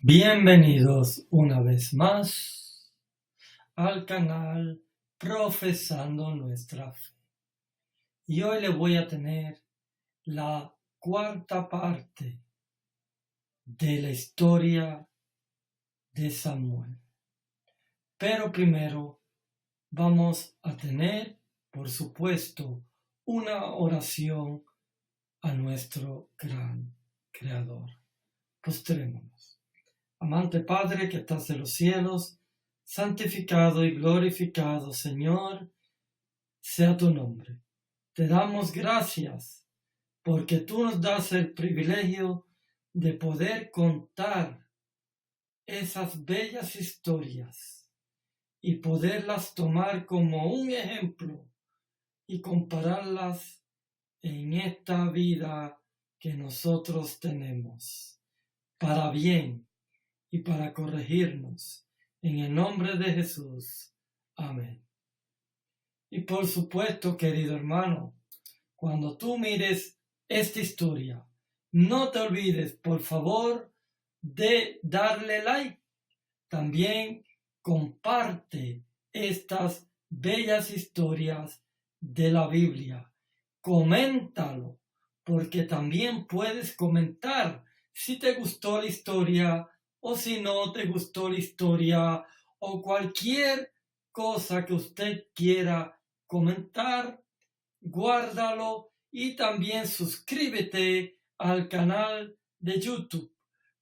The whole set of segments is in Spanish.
Bienvenidos una vez más al canal Profesando Nuestra Fe. Y hoy les voy a tener la cuarta parte de la historia de Samuel. Pero primero vamos a tener, por supuesto, una oración a nuestro gran Creador. Postrémonos. Amante Padre que estás en los cielos, santificado y glorificado, Señor, sea tu nombre. Te damos gracias porque tú nos das el privilegio de poder contar esas bellas historias y poderlas tomar como un ejemplo y compararlas en esta vida que nosotros tenemos, para bien y para corregirnos. En el nombre de Jesús. Amén. Y por supuesto, querido hermano, cuando tú mires esta historia, no te olvides, por favor, de darle like. También comparte estas bellas historias de la Biblia. Coméntalo, porque también puedes comentar si te gustó la historia o si no te gustó la historia o cualquier cosa que usted quiera comentar. Guárdalo y también suscríbete al canal de YouTube,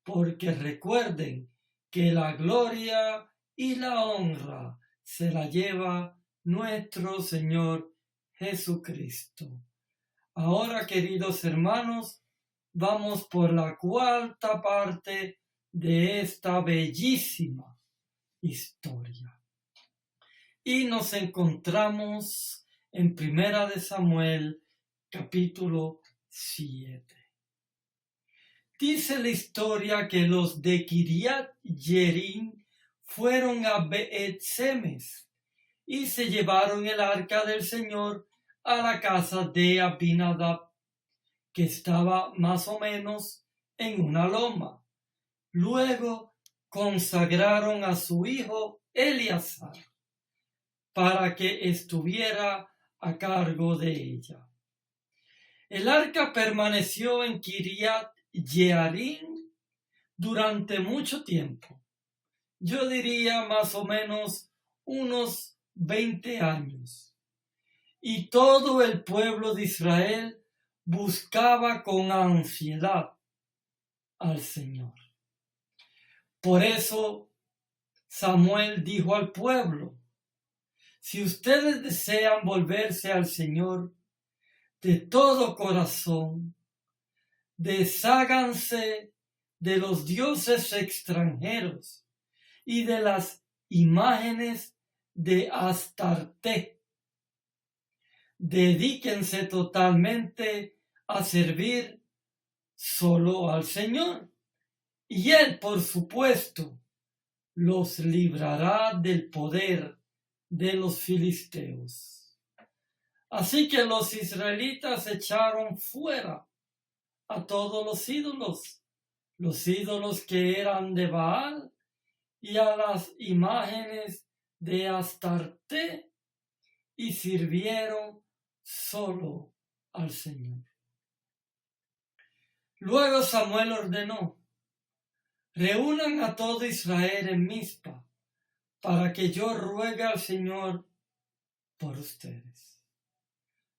porque recuerden que la gloria y la honra se la lleva nuestro Señor Jesucristo. Ahora, queridos hermanos, vamos por la cuarta parte de esta bellísima historia. Y nos encontramos en Primera de Samuel, capítulo 7. Dice la historia que los de Kiriat Jearim fueron a Beet-Semes y se llevaron el arca del Señor a la casa de Abinadab, que estaba más o menos en una loma. Luego consagraron a su hijo Eleazar para que estuviera a cargo de ella. El arca permaneció en Kiriat Jearim durante mucho tiempo. Yo diría más o menos unos 20 años. Y todo el pueblo de Israel buscaba con ansiedad al Señor. Por eso Samuel dijo al pueblo: si ustedes desean volverse al Señor de todo corazón, desháganse de los dioses extranjeros y de las imágenes de Astarte. Dedíquense totalmente a servir solo al Señor, y Él, por supuesto, los librará del poder de los filisteos. Así que los israelitas echaron fuera a todos los ídolos que eran de Baal y a las imágenes de Astarte, y sirvieron solo al Señor. Luego Samuel ordenó: reúnan a todo Israel en Mizpa, para que yo ruegue al Señor por ustedes.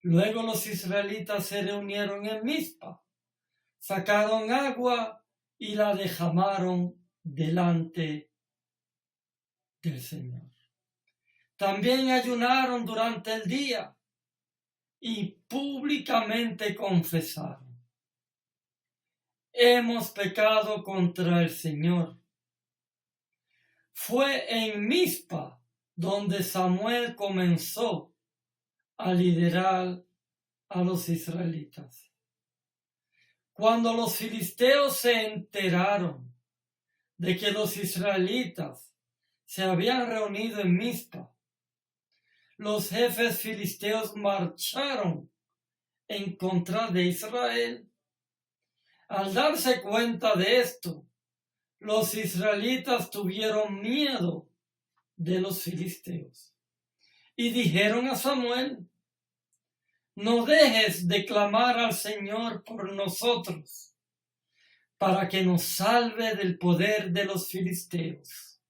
Luego los israelitas se reunieron en Mizpa, sacaron agua y la derramaron delante del Señor. También ayunaron durante el día y públicamente confesaron: hemos pecado contra el Señor. Fue en Mizpa donde Samuel comenzó a liderar a los israelitas. Cuando los filisteos se enteraron de que los israelitas se habían reunido en Mizpa, los jefes filisteos marcharon en contra de Israel. Al darse cuenta de esto, los israelitas tuvieron miedo de los filisteos y dijeron a Samuel: no dejes de clamar al Señor por nosotros, para que nos salve del poder de los filisteos.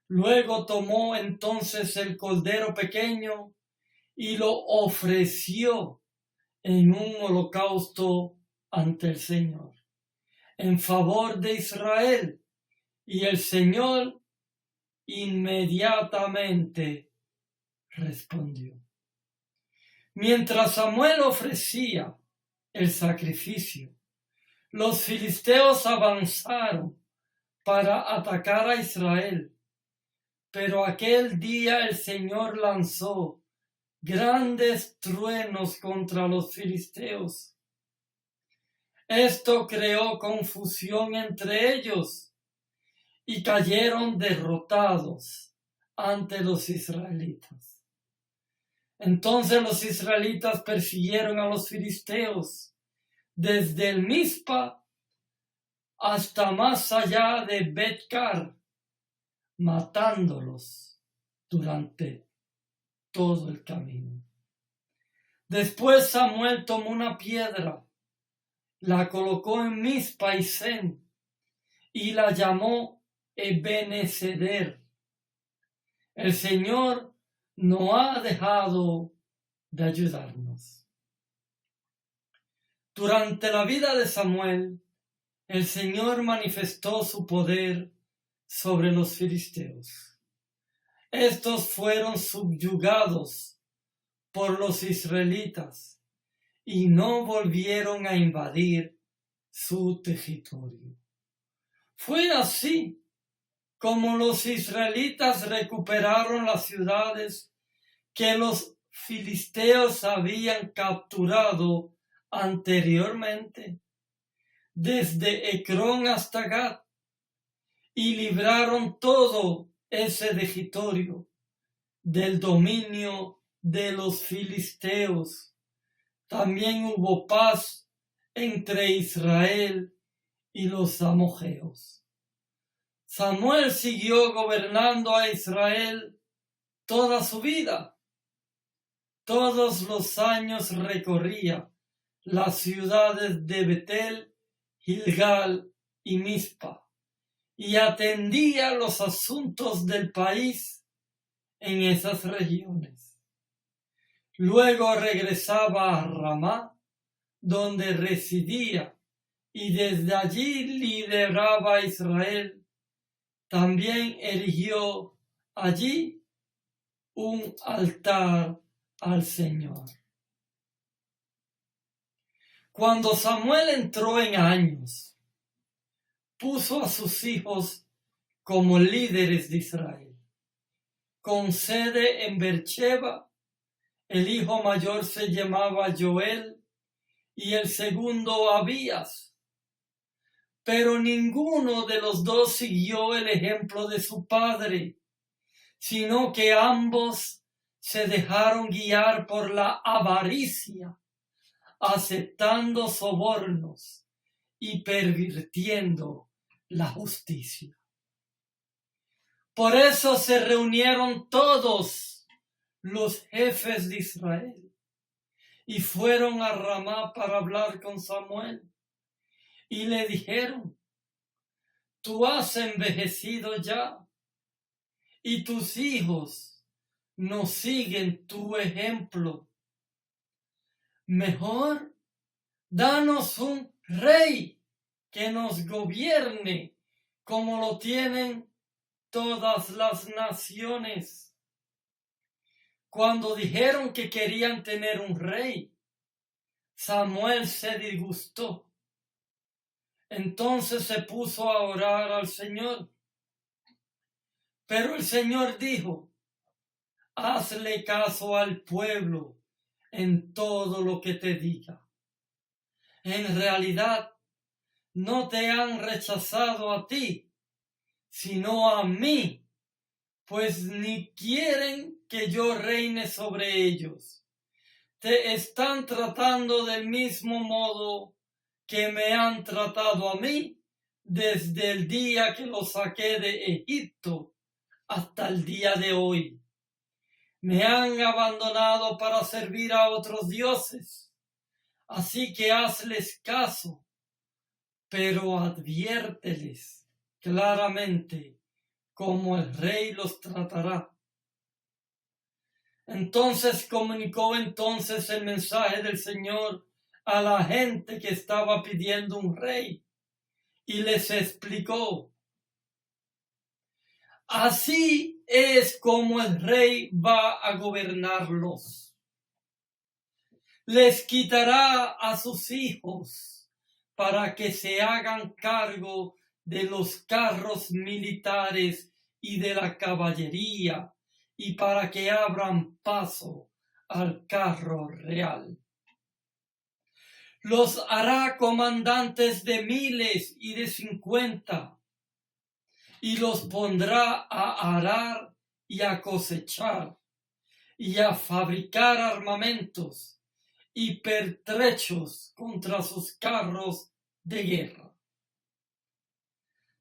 Luego tomó entonces el cordero pequeño y lo ofreció en un holocausto ante el Señor, en favor de Israel, y el Señor inmediatamente respondió. Mientras Samuel ofrecía el sacrificio, los filisteos avanzaron para atacar a Israel, pero aquel día el Señor lanzó grandes truenos contra los filisteos. Esto creó confusión entre ellos y cayeron derrotados ante los israelitas. Entonces los israelitas persiguieron a los filisteos desde el Mizpa hasta más allá de Bet-car, matándolos durante todo el camino. Después Samuel tomó una piedra, la colocó en Mizpa y Sen y la llamó Ebeneceder. El Señor no ha dejado de ayudarnos. Durante la vida de Samuel, el Señor manifestó su poder sobre los filisteos. Estos fueron subyugados por los israelitas y no volvieron a invadir su territorio. Fue así como los israelitas recuperaron las ciudades que los filisteos habían capturado anteriormente, desde Ecrón hasta Gat, y libraron todo ese territorio del dominio de los filisteos. También hubo paz entre Israel y los amorreos. Samuel siguió gobernando a Israel toda su vida. Todos los años recorría las ciudades de Betel, Gilgal y Mizpa y atendía los asuntos del país en esas regiones. Luego regresaba a Ramá, donde residía, y desde allí lideraba a Israel. También erigió allí un altar al Señor. Cuando Samuel entró en años, puso a sus hijos como líderes de Israel. Con sede en Beersheba, el hijo mayor se llamaba Joel y el segundo Abías. Pero ninguno de los dos siguió el ejemplo de su padre, sino que ambos se dejaron guiar por la avaricia, aceptando sobornos y pervirtiendo la justicia. Por eso se reunieron todos los jefes de Israel y fueron a Ramá para hablar con Samuel. Y le dijeron: tú has envejecido ya, y tus hijos no siguen tu ejemplo. Mejor danos un rey que nos gobierne como lo tienen todas las naciones. Cuando dijeron que querían tener un rey, Samuel se disgustó. Entonces se puso a orar al Señor. Pero el Señor dijo: hazle caso al pueblo en todo lo que te diga. En realidad, no te han rechazado a ti, sino a mí, pues ni quieren que yo reine sobre ellos. Te están tratando del mismo modo que me han tratado a mí desde el día que los saqué de Egipto hasta el día de hoy. Me han abandonado para servir a otros dioses, así que hazles caso, pero adviérteles claramente cómo el rey los tratará. Entonces comunicó el mensaje del Señor a la gente que estaba pidiendo un rey y les explicó: así es como el rey va a gobernarlos. Les quitará a sus hijos para que se hagan cargo de los carros militares y de la caballería, y para que abran paso al carro real. Los hará comandantes de miles y de 50, y los pondrá a arar y a cosechar, y a fabricar armamentos y pertrechos contra sus carros de guerra.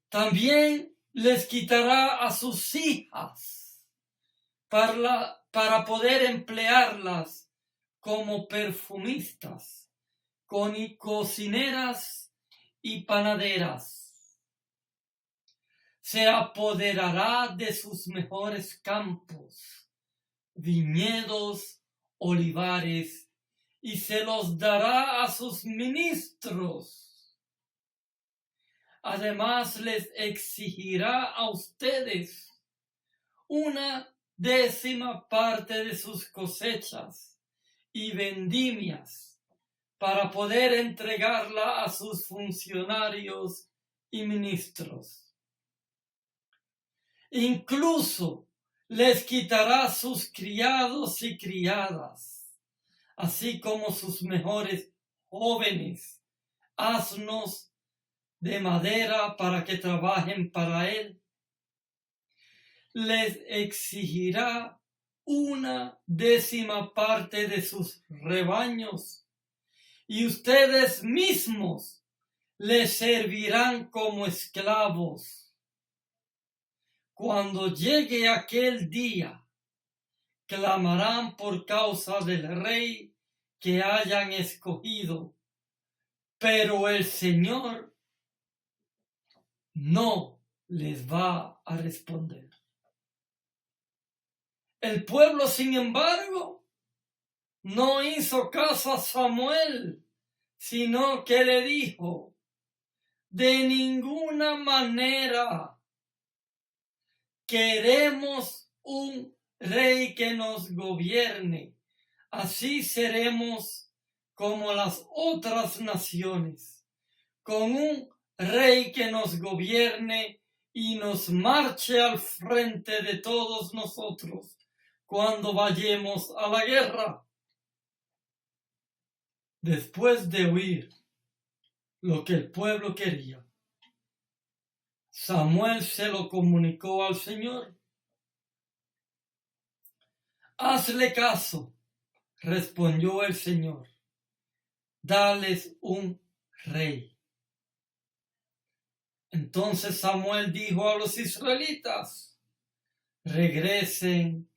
También les quitará a sus hijas para poder emplearlas como perfumistas, cocineras y panaderas. Se apoderará de sus mejores campos, viñedos, olivares, y se los dará a sus ministros. Además, les exigirá a ustedes una 10ª parte de sus cosechas y vendimias para poder entregarla a sus funcionarios y ministros. Incluso les quitará sus criados y criadas, así como sus mejores jóvenes, asnos de madera para que trabajen para él. Les exigirá una 10ª parte de sus rebaños, y ustedes mismos les servirán como esclavos. Cuando llegue aquel día, clamarán por causa del rey que hayan escogido, pero el Señor no les va a responder. El pueblo, sin embargo, no hizo caso a Samuel, sino que le dijo: de ninguna manera queremos un rey que nos gobierne. Así seremos como las otras naciones, con un rey que nos gobierne y nos marche al frente de todos nosotros cuando vayamos a la guerra. Después de oír lo que el pueblo quería, Samuel se lo comunicó al Señor. Hazle caso, respondió el Señor, dales un rey. Entonces Samuel dijo a los israelitas: regresen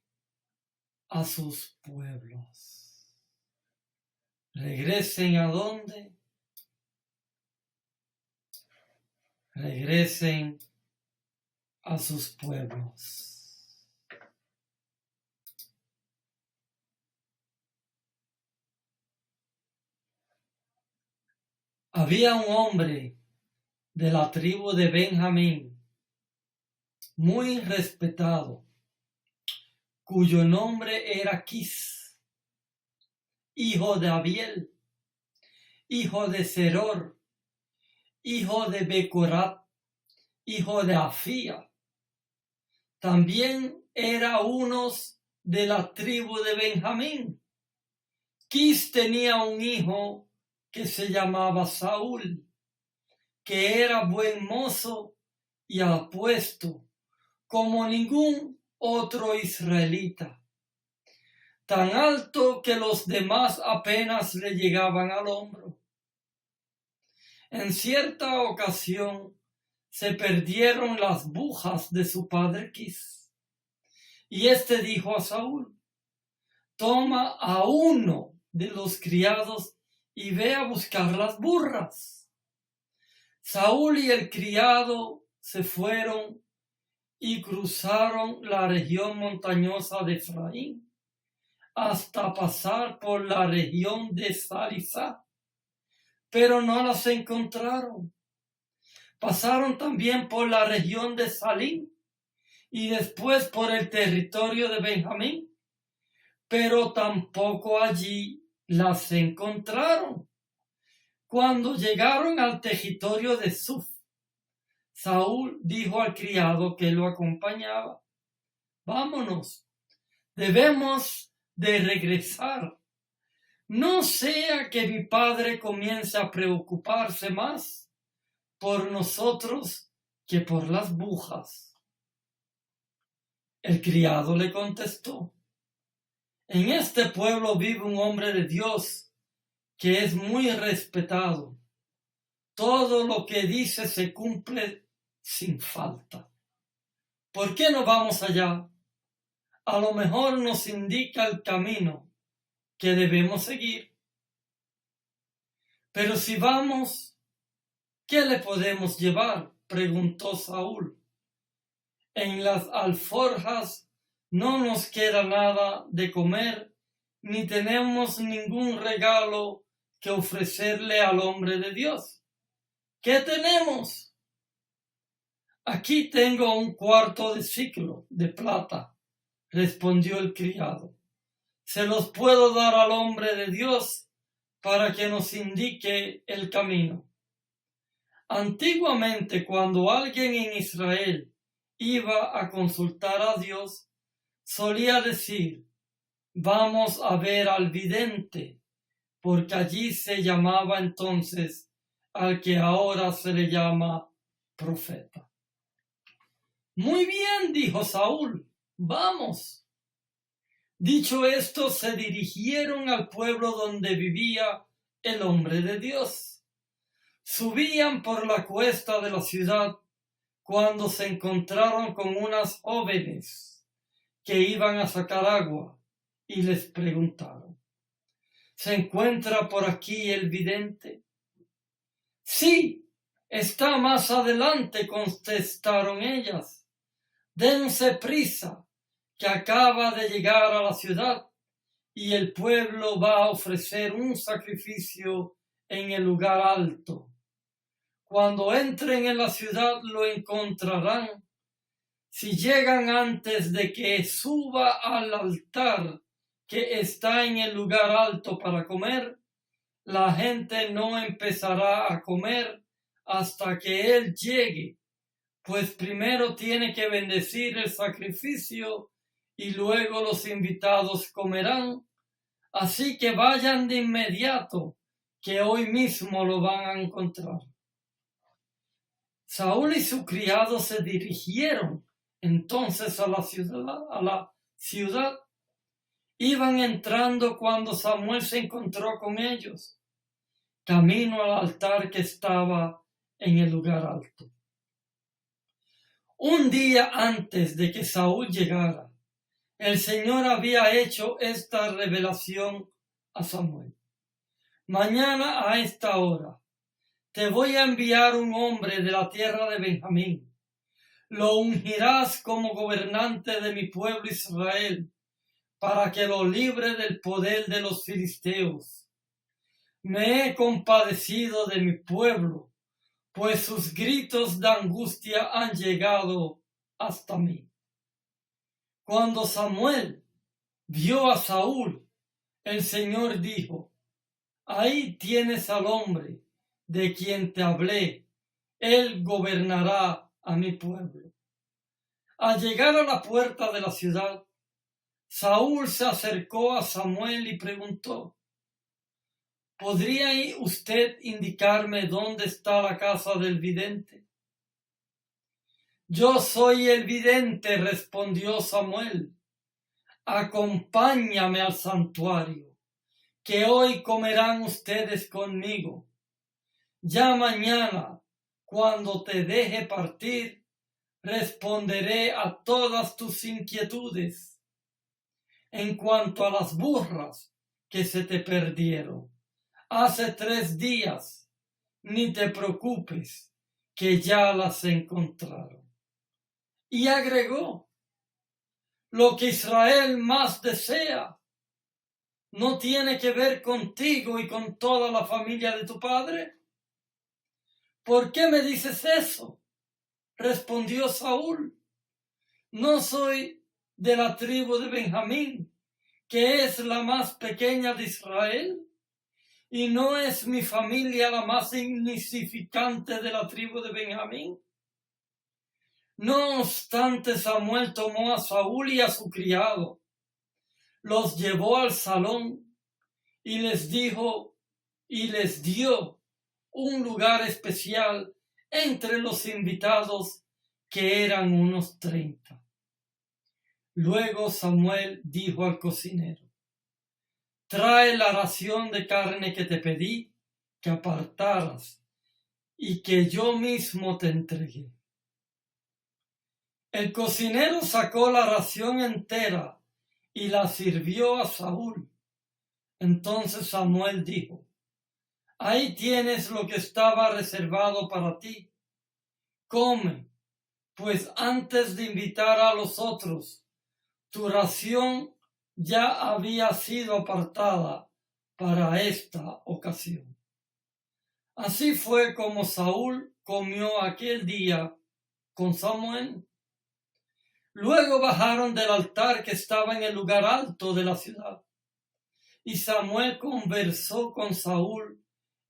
a sus pueblos. ¿Regresen a dónde? Regresen a sus pueblos. Había un hombre de la tribu de Benjamín, muy respetado, cuyo nombre era Quis, hijo de Abiel, hijo de Seror, hijo de Becorat, hijo de Afía. También era uno de la tribu de Benjamín. Quis tenía un hijo que se llamaba Saúl, que era buen mozo y apuesto como ningún otro israelita, tan alto que los demás apenas le llegaban al hombro. En cierta ocasión se perdieron las bujas de su padre Quis. Y éste dijo a Saúl: toma a uno de los criados y ve a buscar las burras. Saúl y el criado se fueron y cruzaron la región montañosa de Efraín hasta pasar por la región de Sarisá, pero no las encontraron. Pasaron también por la región de Salim y después por el territorio de Benjamín, pero tampoco allí las encontraron. Cuando llegaron al territorio de Suf, Saúl dijo al criado que lo acompañaba: vámonos, debemos de regresar. No sea que mi padre comience a preocuparse más por nosotros que por las bujas. El criado le contestó: en este pueblo vive un hombre de Dios que es muy respetado. Todo lo que dice se cumple sin falta. ¿Por qué no vamos allá? A lo mejor nos indica el camino que debemos seguir. Pero si vamos, ¿qué le podemos llevar?, preguntó Saúl. En las alforjas no nos queda nada de comer, ni tenemos ningún regalo que ofrecerle al hombre de Dios. ¿Qué tenemos? Aquí tengo 1/4 de siclo de plata, respondió el criado. Se los puedo dar al hombre de Dios para que nos indique el camino. Antiguamente, cuando alguien en Israel iba a consultar a Dios, solía decir: vamos a ver al vidente, porque allí se llamaba entonces al que ahora se le llama profeta. Muy bien, dijo Saúl, vamos. Dicho esto, se dirigieron al pueblo donde vivía el hombre de Dios. Subían por la cuesta de la ciudad cuando se encontraron con unas jóvenes que iban a sacar agua y les preguntaron: ¿se encuentra por aquí el vidente? Sí, está más adelante, contestaron ellas. Dense prisa, que acaba de llegar a la ciudad y el pueblo va a ofrecer un sacrificio en el lugar alto. Cuando entren en la ciudad lo encontrarán. Si llegan antes de que suba al altar que está en el lugar alto para comer, la gente no empezará a comer hasta que él llegue, pues primero tiene que bendecir el sacrificio y luego los invitados comerán. Así que vayan de inmediato, que hoy mismo lo van a encontrar. Saúl y su criado se dirigieron entonces a la ciudad. Iban entrando cuando Samuel se encontró con ellos, camino al altar que estaba en el lugar alto. Un día antes de que Saúl llegara, el Señor había hecho esta revelación a Samuel: mañana a esta hora te voy a enviar un hombre de la tierra de Benjamín. Lo ungirás como gobernante de mi pueblo Israel, para que lo libre del poder de los filisteos. Me he compadecido de mi pueblo, pues sus gritos de angustia han llegado hasta mí. Cuando Samuel vio a Saúl, el Señor dijo: ahí tienes al hombre de quien te hablé, él gobernará a mi pueblo. Al llegar a la puerta de la ciudad, Saúl se acercó a Samuel y preguntó: ¿podría usted indicarme dónde está la casa del vidente? Yo soy el vidente, respondió Samuel. Acompáñame al santuario, que hoy comerán ustedes conmigo. Ya mañana, cuando te deje partir, responderé a todas tus inquietudes. En cuanto a las burras que se te perdieron hace 3 días, ni te preocupes, que ya las encontraron. Y agregó, lo que Israel más desea no tiene que ver contigo y con toda la familia de tu padre. ¿Por qué me dices eso? Respondió Saúl. No soy de la tribu de Benjamín, que es la más pequeña de Israel, y no es mi familia la más insignificante de la tribu de Benjamín. No obstante, Samuel tomó a Saúl y a su criado, los llevó al salón y les dijo y les dio un lugar especial entre los invitados, que eran unos 30. Luego Samuel dijo al cocinero, trae la ración de carne que te pedí que apartaras y que yo mismo te entregué. El cocinero sacó la ración entera y la sirvió a Saúl. Entonces Samuel dijo, ahí tienes lo que estaba reservado para ti. Come, pues antes de invitar a los otros, tu ración ya había sido apartada para esta ocasión. Así fue como Saúl comió aquel día con Samuel. Luego bajaron del altar que estaba en el lugar alto de la ciudad, y Samuel conversó con Saúl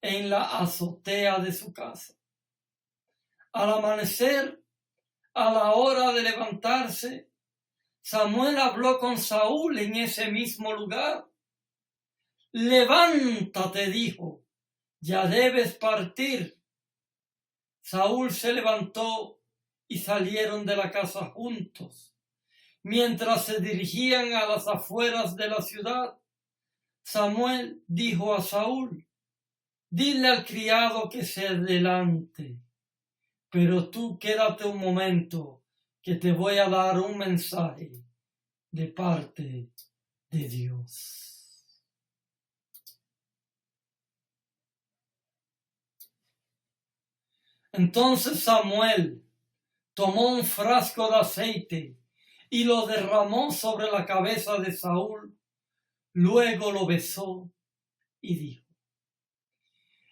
en la azotea de su casa. Al amanecer, a la hora de levantarse, Samuel habló con Saúl en ese mismo lugar. Levántate, dijo, ya debes partir. Saúl se levantó y salieron de la casa juntos. Mientras se dirigían a las afueras de la ciudad, Samuel dijo a Saúl, dile al criado que se adelante, pero tú quédate un momento, que te voy a dar un mensaje de parte de Dios. Entonces Samuel tomó un frasco de aceite y lo derramó sobre la cabeza de Saúl. Luego lo besó y dijo,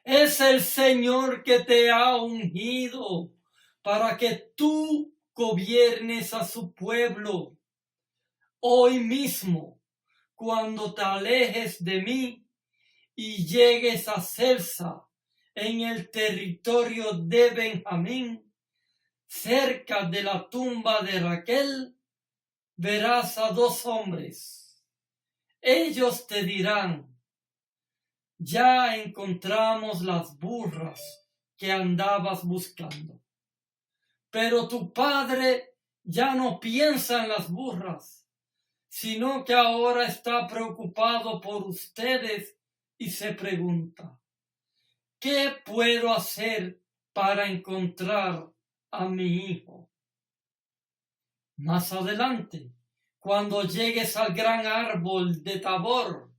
es el Señor que te ha ungido para que tú gobiernes a su pueblo. Hoy mismo, cuando te alejes de mí y llegues a Selsa, en el territorio de Benjamín, cerca de la tumba de Raquel, verás a 2 hombres. Ellos te dirán, ya encontramos las burras que andabas buscando. Pero tu padre ya no piensa en las burras, sino que ahora está preocupado por ustedes y se pregunta, ¿qué puedo hacer para encontrar a mi hijo? Más adelante, cuando llegues al gran árbol de Tabor,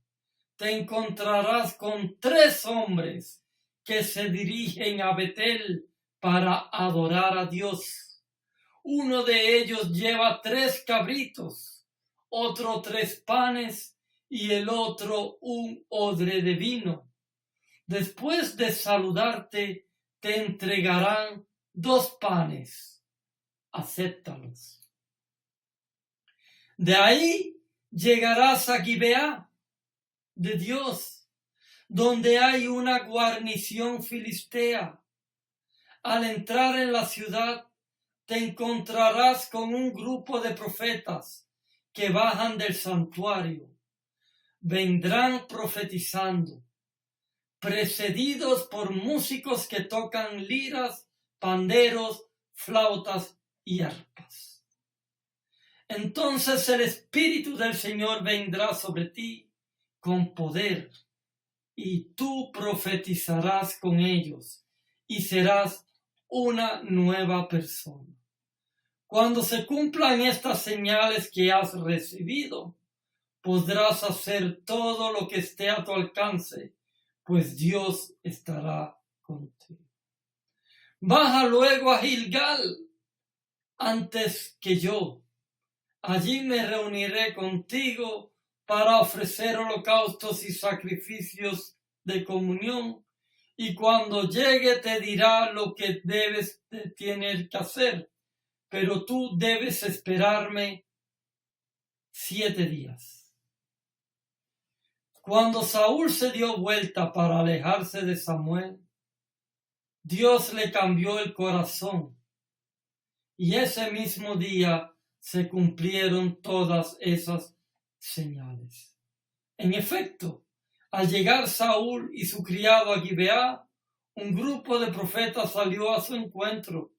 te encontrarás con 3 hombres que se dirigen a Betel para adorar a Dios. Uno de ellos lleva 3 cabritos, otro 3 panes y el otro un odre de vino. Después de saludarte, te entregarán 2 panes. Acéptalos. De ahí llegarás a Gibeá de Dios, donde hay una guarnición filistea. Al entrar en la ciudad, te encontrarás con un grupo de profetas que bajan del santuario. Vendrán profetizando, precedidos por músicos que tocan liras, panderos, flautas y arpas. Entonces el Espíritu del Señor vendrá sobre ti con poder, y tú profetizarás con ellos, y serás una nueva persona. Cuando se cumplan estas señales que has recibido, podrás hacer todo lo que esté a tu alcance, pues Dios estará contigo. Baja luego a Gilgal antes que yo. Allí me reuniré contigo para ofrecer holocaustos y sacrificios de comunión, y cuando llegue te dirá lo que debes de tener que hacer, pero tú debes esperarme 7 días. Cuando Saúl se dio vuelta para alejarse de Samuel, Dios le cambió el corazón, y ese mismo día se cumplieron todas esas señales. En efecto, al llegar Saúl y su criado a Gibeá, un grupo de profetas salió a su encuentro.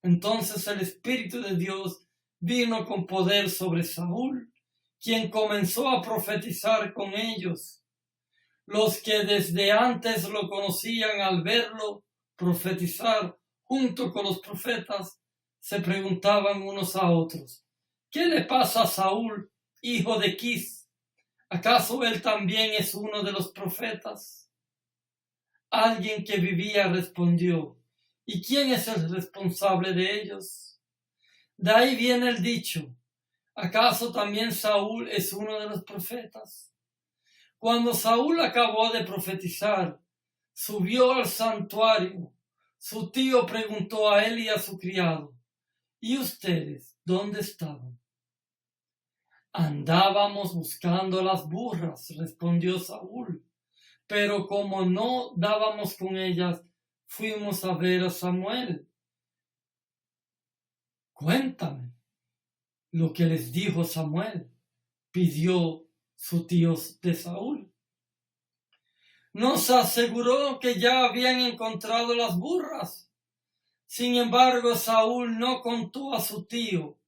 Entonces el Espíritu de Dios vino con poder sobre Saúl, quien comenzó a profetizar con ellos. Los que desde antes lo conocían, al verlo profetizar junto con los profetas, se preguntaban unos a otros: ¿qué le pasa a Saúl, hijo de Quis? ¿Acaso él también es uno de los profetas? Alguien que vivía respondió: ¿y quién es el responsable de ellos? De ahí viene el dicho: ¿acaso también Saúl es uno de los profetas? Cuando Saúl acabó de profetizar, subió al santuario. Su tío preguntó a él y a su criado: ¿y ustedes dónde estaban? Andábamos buscando las burras, respondió Saúl, pero como no dábamos con ellas, fuimos a ver a Samuel. Cuéntame lo que les dijo Samuel, pidió su tío de Saúl. Nos aseguró que ya habían encontrado las burras. Sin embargo, Saúl no contó a su tío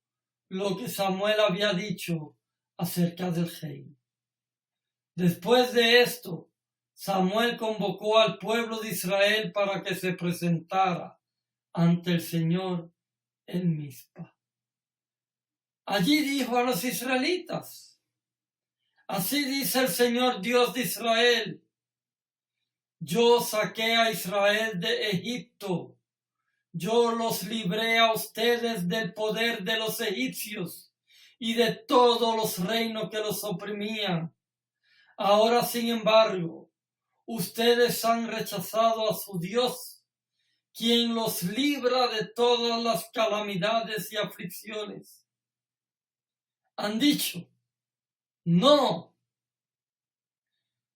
lo que Samuel había dicho acerca del rey. Después de esto, Samuel convocó al pueblo de Israel para que se presentara ante el Señor en Mizpa. Allí dijo a los israelitas: así dice el Señor Dios de Israel: yo saqué a Israel de Egipto, yo los libré a ustedes del poder de los egipcios y de todos los reinos que los oprimían. Ahora, sin embargo, ustedes han rechazado a su Dios, quien los libra de todas las calamidades y aflicciones. Han dicho: no,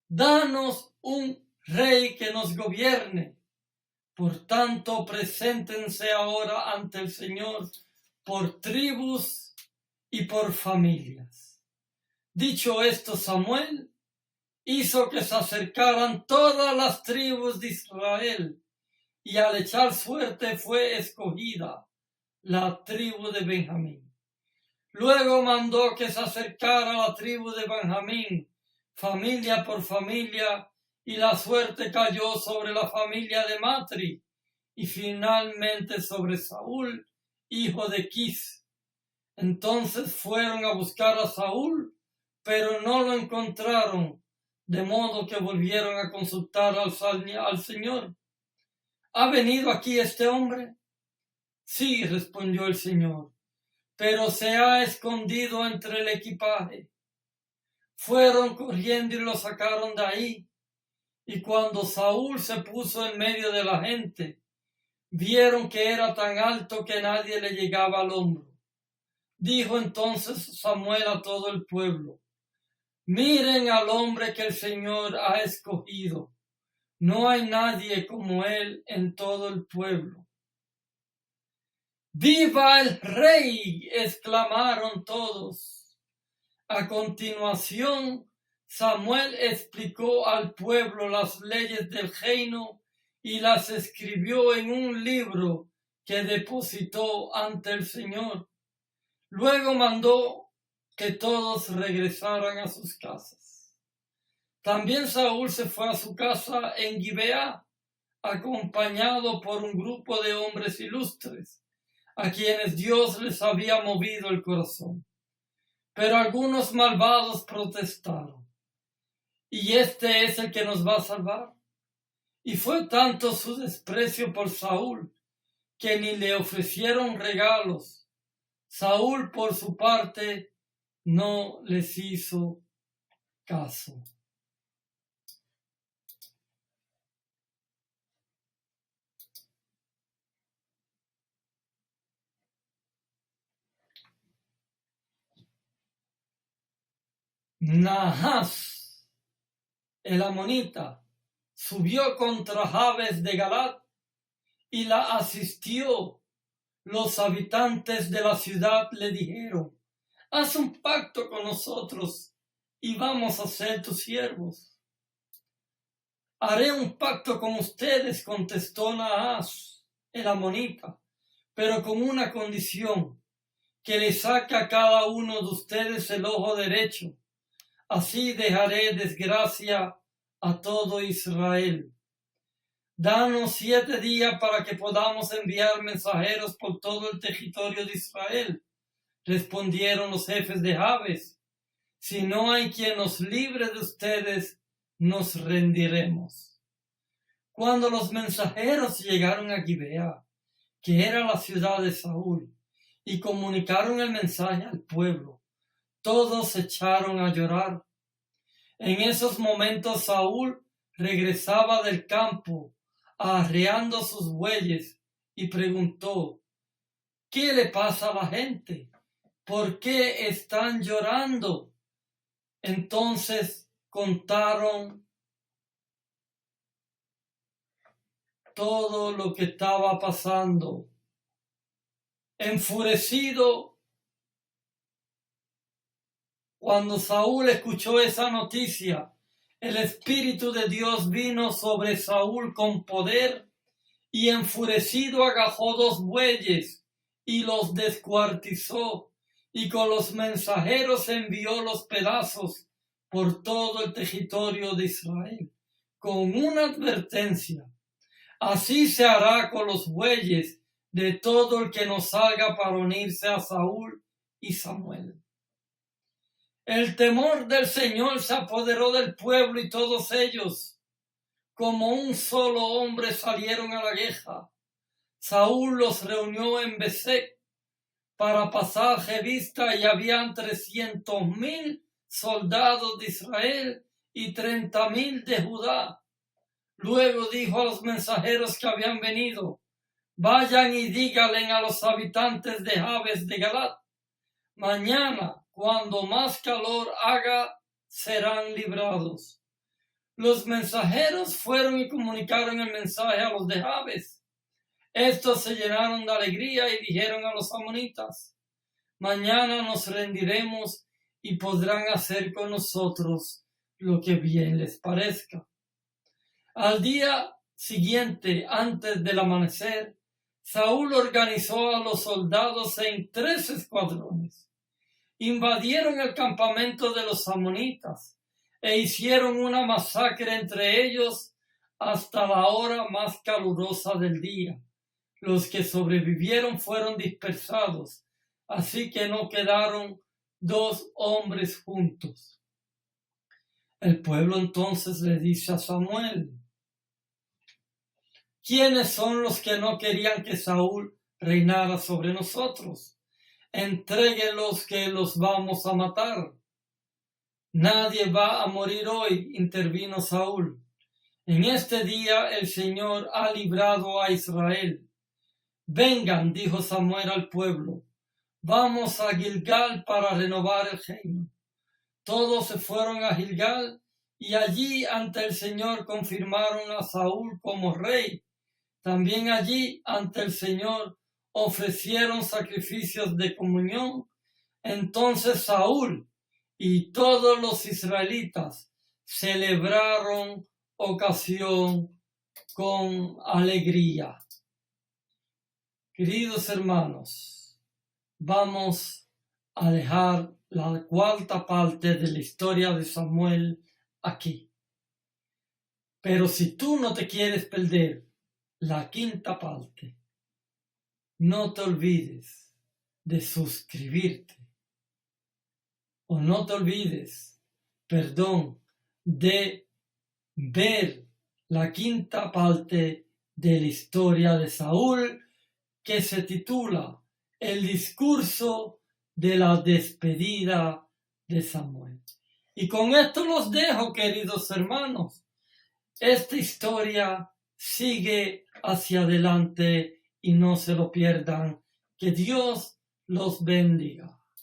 danos un rey que nos gobierne. Por tanto, preséntense ahora ante el Señor por tribus y por familias. Dicho esto, Samuel hizo que se acercaran todas las tribus de Israel, y al echar suerte fue escogida la tribu de Benjamín. Luego mandó que se acercara la tribu de Benjamín, familia por familia, y la suerte cayó sobre la familia de Matri y finalmente sobre Saúl, hijo de Quis. Entonces fueron a buscar a Saúl, pero no lo encontraron, de modo que volvieron a consultar al Señor. ¿Ha venido aquí este hombre? Sí, respondió el Señor, pero se ha escondido entre el equipaje. Fueron corriendo y lo sacaron de ahí. Y cuando Saúl se puso en medio de la gente, vieron que era tan alto que nadie le llegaba al hombro. Dijo entonces Samuel a todo el pueblo: miren al hombre que el Señor ha escogido. No hay nadie como él en todo el pueblo. ¡Viva el rey!, exclamaron todos. A continuación, Samuel explicó al pueblo las leyes del reino y las escribió en un libro que depositó ante el Señor. Luego mandó que todos regresaran a sus casas. También Saúl se fue a su casa en Gibeá, acompañado por un grupo de hombres ilustres, a quienes Dios les había movido el corazón. Pero algunos malvados protestaron: ¿y este es el que nos va a salvar? Y fue tanto su desprecio por Saúl que ni le ofrecieron regalos. Saúl, por su parte, no les hizo caso. Nahas, el amonita, subió contra Jabes de Galat y la asistió. Los habitantes de la ciudad le dijeron: haz un pacto con nosotros y vamos a ser tus siervos. Haré un pacto con ustedes, contestó Nahas, el amonita, pero con una condición: que le saque a cada uno de ustedes el ojo derecho. Así dejaré desgracia a todo Israel. Danos 7 días para que podamos enviar mensajeros por todo el territorio de Israel. Respondieron los jefes de Jabes: si no hay quien nos libre de ustedes, nos rendiremos. Cuando los mensajeros llegaron a Gibea, que era la ciudad de Saúl, y comunicaron el mensaje al pueblo, todos se echaron a llorar. En esos momentos Saúl regresaba del campo, arreando sus bueyes, y preguntó: ¿qué le pasa a la gente? ¿Por qué están llorando? Entonces contaron todo lo que estaba pasando. Enfurecido, cuando Saúl escuchó esa noticia, el Espíritu de Dios vino sobre Saúl con poder, y enfurecido agajó 2 bueyes y los descuartizó, y con los mensajeros envió los pedazos por todo el territorio de Israel, con una advertencia: así se hará con los bueyes de todo el que no salga para unirse a Saúl y Samuel. El temor del Señor se apoderó del pueblo, y todos ellos, como un solo hombre, salieron a la guerra. Saúl los reunió en Besek para pasar revista, y habían 300,000 soldados de Israel y 30,000 de Judá. Luego dijo a los mensajeros que habían venido: vayan y díganle a los habitantes de Jabes de Galat: mañana, cuando más calor haga, serán librados. Los mensajeros fueron y comunicaron el mensaje a los de Jabes. Estos se llenaron de alegría y dijeron a los amonitas: mañana nos rendiremos y podrán hacer con nosotros lo que bien les parezca. Al día siguiente, antes del amanecer, Saúl organizó a los soldados en 3 escuadrones. Invadieron el campamento de los amonitas e hicieron una masacre entre ellos hasta la hora más calurosa del día. Los que sobrevivieron fueron dispersados, así que no quedaron 2 hombres juntos. El pueblo entonces le dice a Samuel: ¿quiénes son los que no querían que Saúl reinara sobre nosotros? Entréguelos, que los vamos a matar. Nadie va a morir hoy, intervino Saúl. En este día el Señor ha librado a Israel. Vengan, dijo Samuel al pueblo, vamos a Gilgal para renovar el reino. Todos se fueron a Gilgal, y allí ante el Señor confirmaron a Saúl como rey. También allí ante el Señor ofrecieron sacrificios de comunión. Entonces Saúl y todos los israelitas celebraron ocasión con alegría. Queridos hermanos, vamos a dejar la 4ª parte de la historia de Samuel aquí. Pero si tú no te quieres perder la quinta parte. No te olvides de suscribirte. O no te olvides, de ver la quinta parte de la historia de Saúl, que se titula El discurso de la despedida de Samuel. Y con esto los dejo, queridos hermanos. Esta historia sigue hacia adelante y no se lo pierdan. Que Dios los bendiga.